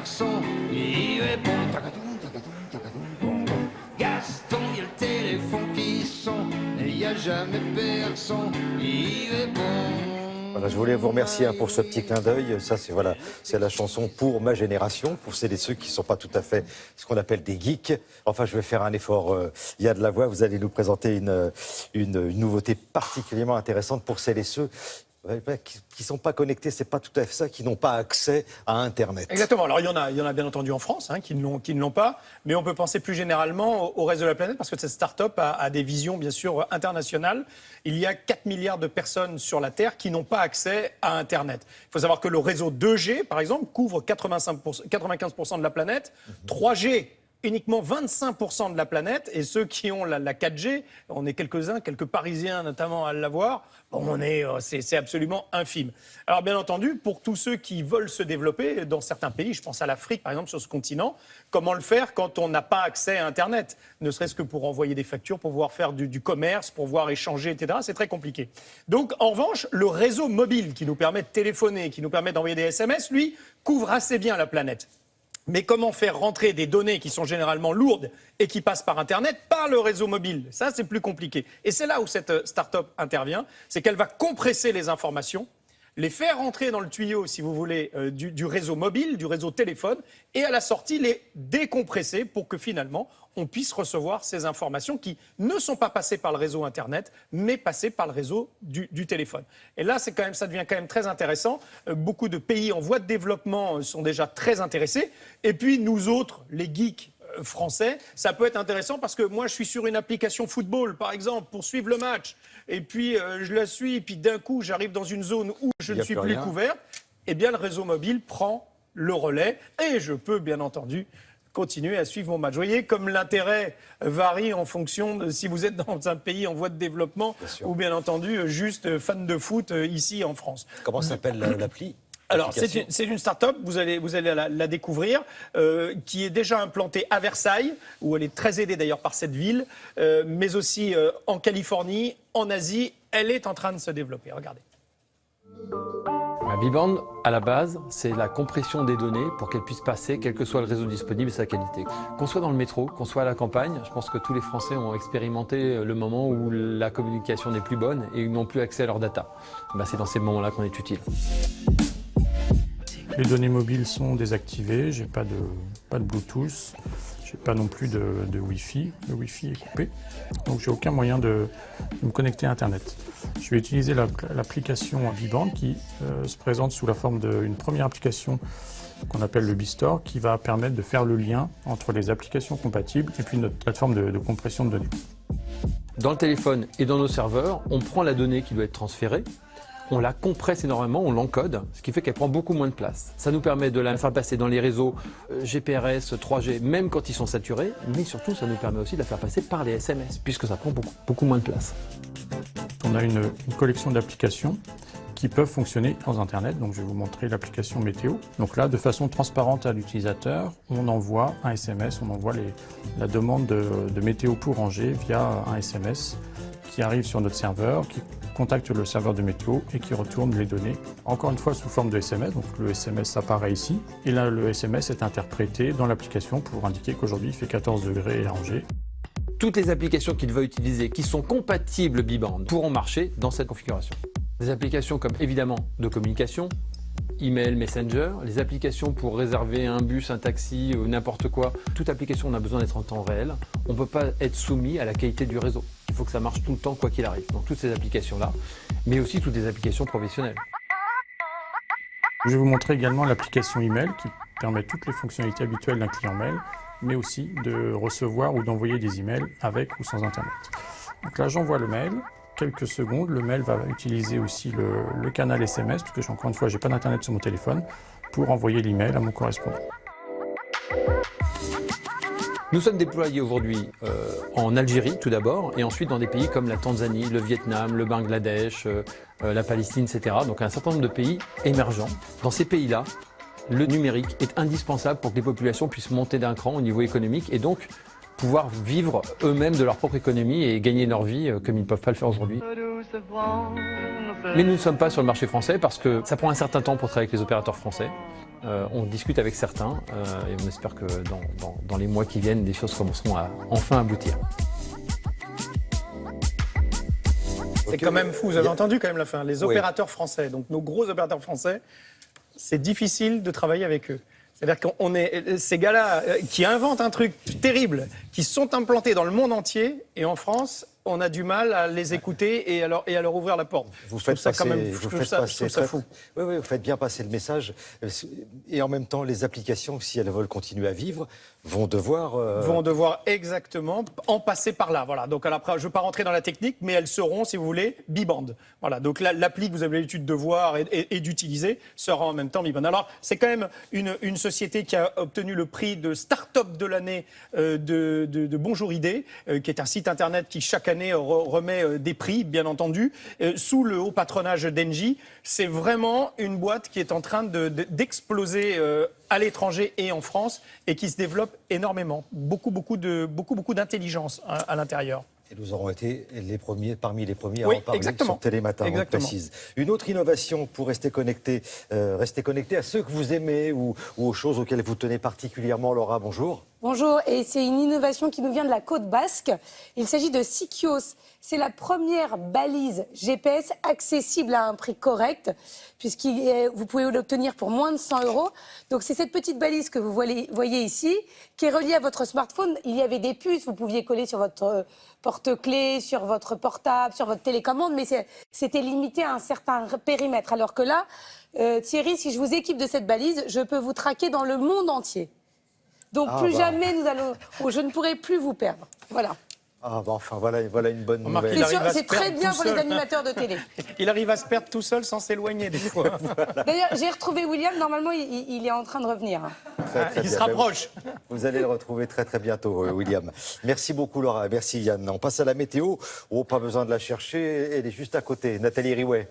personne. Il répond tacaton, tacaton, tacaton, bon, bon. Gaston, il y a le téléphone qui sonne, et il n'y a jamais personne. Il répond. Voilà, je voulais vous remercier pour ce petit clin d'œil. Ça, c'est la chanson pour ma génération, pour celles et ceux qui ne sont pas tout à fait ce qu'on appelle des geeks. Enfin, je vais faire un effort. Il y a de la voix. Vous allez nous présenter une nouveauté particulièrement intéressante pour celles et ceux qui ne sont pas connectés, c'est pas tout à fait ça, qui n'ont pas accès à Internet. Exactement. Alors il y en a bien entendu en France qui ne l'ont pas, mais on peut penser plus généralement au reste de la planète parce que cette start-up a des visions bien sûr internationales. Il y a 4 milliards de personnes sur la Terre qui n'ont pas accès à Internet. Il faut savoir que le réseau 2G, par exemple, couvre 95% de la planète. 3G, uniquement 25% de la planète, et ceux qui ont la 4G, on est quelques-uns, quelques Parisiens notamment à l'avoir, bon, c'est absolument infime. Alors bien entendu, pour tous ceux qui veulent se développer dans certains pays, je pense à l'Afrique par exemple sur ce continent, comment le faire quand on n'a pas accès à Internet, ne serait-ce que pour envoyer des factures, pour pouvoir faire du commerce, pour pouvoir échanger, etc. C'est très compliqué. Donc en revanche, le réseau mobile qui nous permet de téléphoner, qui nous permet d'envoyer des SMS, lui, couvre assez bien la planète. Mais comment faire rentrer des données qui sont généralement lourdes et qui passent par Internet par le réseau mobile? Ça, c'est plus compliqué. Et c'est là où cette start-up intervient, c'est qu'elle va compresser les informations, les faire rentrer dans le tuyau, si vous voulez, du réseau mobile, du réseau téléphone, et à la sortie, les décompresser pour que finalement, on puisse recevoir ces informations qui ne sont pas passées par le réseau Internet, mais passées par le réseau du téléphone. Et là, ça devient quand même très intéressant. Beaucoup de pays en voie de développement sont déjà très intéressés. Et puis, nous autres, les geeks français, ça peut être intéressant parce que moi, je suis sur une application football, par exemple, pour suivre le match. Et puis, je la suis, et puis d'un coup, j'arrive dans une zone où je ne suis plus couvert. Eh bien, le réseau mobile prend le relais et je peux, bien entendu, continuer à suivre mon match. Vous voyez, comme l'intérêt varie en fonction de si vous êtes dans un pays en voie de développement ou bien entendu juste fan de foot ici en France. Comment s'appelle l'appli ? Alors, c'est une start-up, vous allez la découvrir, qui est déjà implantée à Versailles, où elle est très aidée d'ailleurs par cette ville, mais aussi en Californie, en Asie. Elle est en train de se développer. Regardez. Biband, à la base, c'est la compression des données pour qu'elles puissent passer, quel que soit le réseau disponible et sa qualité. Qu'on soit dans le métro, qu'on soit à la campagne, je pense que tous les Français ont expérimenté le moment où la communication n'est plus bonne et ils n'ont plus accès à leurs data. C'est dans ces moments-là qu'on est utile. Les données mobiles sont désactivées, j'ai pas de Bluetooth, j'ai pas non plus de Wi-Fi. Le Wi-Fi est coupé, donc j'ai aucun moyen de me connecter à Internet. Je vais utiliser l'application Biband qui se présente sous la forme d'une première application qu'on appelle le BeStore, qui va permettre de faire le lien entre les applications compatibles et puis notre plateforme de compression de données. Dans le téléphone et dans nos serveurs, on prend la donnée qui doit être transférée, on la compresse énormément, on l'encode, ce qui fait qu'elle prend beaucoup moins de place. Ça nous permet de la faire passer dans les réseaux GPRS, 3G, même quand ils sont saturés, mais surtout ça nous permet aussi de la faire passer par les SMS, puisque ça prend beaucoup moins de place. On a une collection d'applications qui peuvent fonctionner sans Internet, donc je vais vous montrer l'application météo. Donc là, de façon transparente à l'utilisateur, on envoie un SMS, on envoie la demande de météo pour Angers via un SMS qui arrive sur notre serveur, qui contacte le serveur de météo et qui retourne les données, encore une fois sous forme de SMS. Donc le SMS apparaît ici, et là le SMS est interprété dans l'application pour indiquer qu'aujourd'hui il fait 14 degrés à Angers. Toutes les applications qu'il va utiliser, qui sont compatibles Biband, pourront marcher dans cette configuration. Des applications comme évidemment de communication, email, messenger, les applications pour réserver un bus, un taxi ou n'importe quoi. Toute application, on a besoin d'être en temps réel. On ne peut pas être soumis à la qualité du réseau. Il faut que ça marche tout le temps, quoi qu'il arrive. Donc toutes ces applications-là, mais aussi toutes les applications professionnelles. Je vais vous montrer également l'application email qui permet toutes les fonctionnalités habituelles d'un client mail, mais aussi de recevoir ou d'envoyer des emails avec ou sans Internet. Donc là, j'envoie le mail. Quelques secondes, le mail va utiliser aussi le canal SMS, parce que encore une fois, je n'ai pas d'internet sur mon téléphone, pour envoyer l'email à mon correspondant. Nous sommes déployés aujourd'hui en Algérie tout d'abord, et ensuite dans des pays comme la Tanzanie, le Vietnam, le Bangladesh, la Palestine, etc. Donc un certain nombre de pays émergents. Dans ces pays-là, le numérique est indispensable pour que les populations puissent monter d'un cran au niveau économique et donc pouvoir vivre eux-mêmes de leur propre économie et gagner leur vie comme ils ne peuvent pas le faire aujourd'hui. Mais nous ne sommes pas sur le marché français parce que ça prend un certain temps pour travailler avec les opérateurs français. On discute avec certains et on espère que dans les mois qui viennent, des choses commenceront à enfin aboutir. C'est quand même fou, vous avez entendu quand même la fin. Les opérateurs français, donc nos gros opérateurs français, c'est difficile de travailler avec eux. C'est-à-dire qu'on est ces gars-là qui inventent un truc terrible, qui sont implantés dans le monde entier, et en France, on a du mal à les écouter et à leur ouvrir la porte. Vous faites ça passer, quand même, vous je faites trouve passer ça fou. Oui, vous faites bien passer le message. Et en même temps, les applications, si elles veulent continuer à vivre, vont devoir exactement en passer par là. Voilà. Donc, après, je ne veux pas rentrer dans la technique, mais elles seront, si vous voulez, biband. Voilà. Donc, l'appli que vous avez l'habitude de voir et d'utiliser sera en même temps biband. Alors, c'est quand même une société qui a obtenu le prix de start-up de l'année de Bonjour Idée, qui est un site internet qui chaque année remet des prix, bien entendu, sous le haut patronage d'Engie. C'est vraiment une boîte qui est en train d'exploser à l'étranger et en France et qui se développe énormément. Beaucoup d'intelligence à l'intérieur. Et nous aurons été parmi les premiers à Oui, en parler exactement. sur Télématin, on le précise. Une autre innovation pour rester connecté à ceux que vous aimez ou aux choses auxquelles vous tenez particulièrement. Laura, bonjour. Bonjour, et c'est une innovation qui nous vient de la côte basque. Il s'agit de Sikios. C'est la première balise GPS accessible à un prix correct, puisque vous pouvez l'obtenir pour moins de 100 €. Donc c'est cette petite balise que vous voyez ici, qui est reliée à votre smartphone. Il y avait des puces, vous pouviez coller sur votre porte-clés, sur votre portable, sur votre télécommande, mais c'était limité à un certain périmètre. Alors que là, Thierry, si je vous équipe de cette balise, je peux vous traquer dans le monde entier. Donc jamais je ne pourrai plus vous perdre. Voilà. Enfin, voilà une bonne nouvelle. C'est très bien pour les animateurs de télé. Il arrive à se perdre tout seul sans s'éloigner des fois. D'ailleurs, j'ai retrouvé William. Normalement, il est en train de revenir. Très Il bien. se rapproche. Vous allez le retrouver très très bientôt, William. Merci beaucoup, Laura. Merci, Yann. On passe à la météo. Pas besoin de la chercher. Elle est juste à côté. Nathalie Riouet.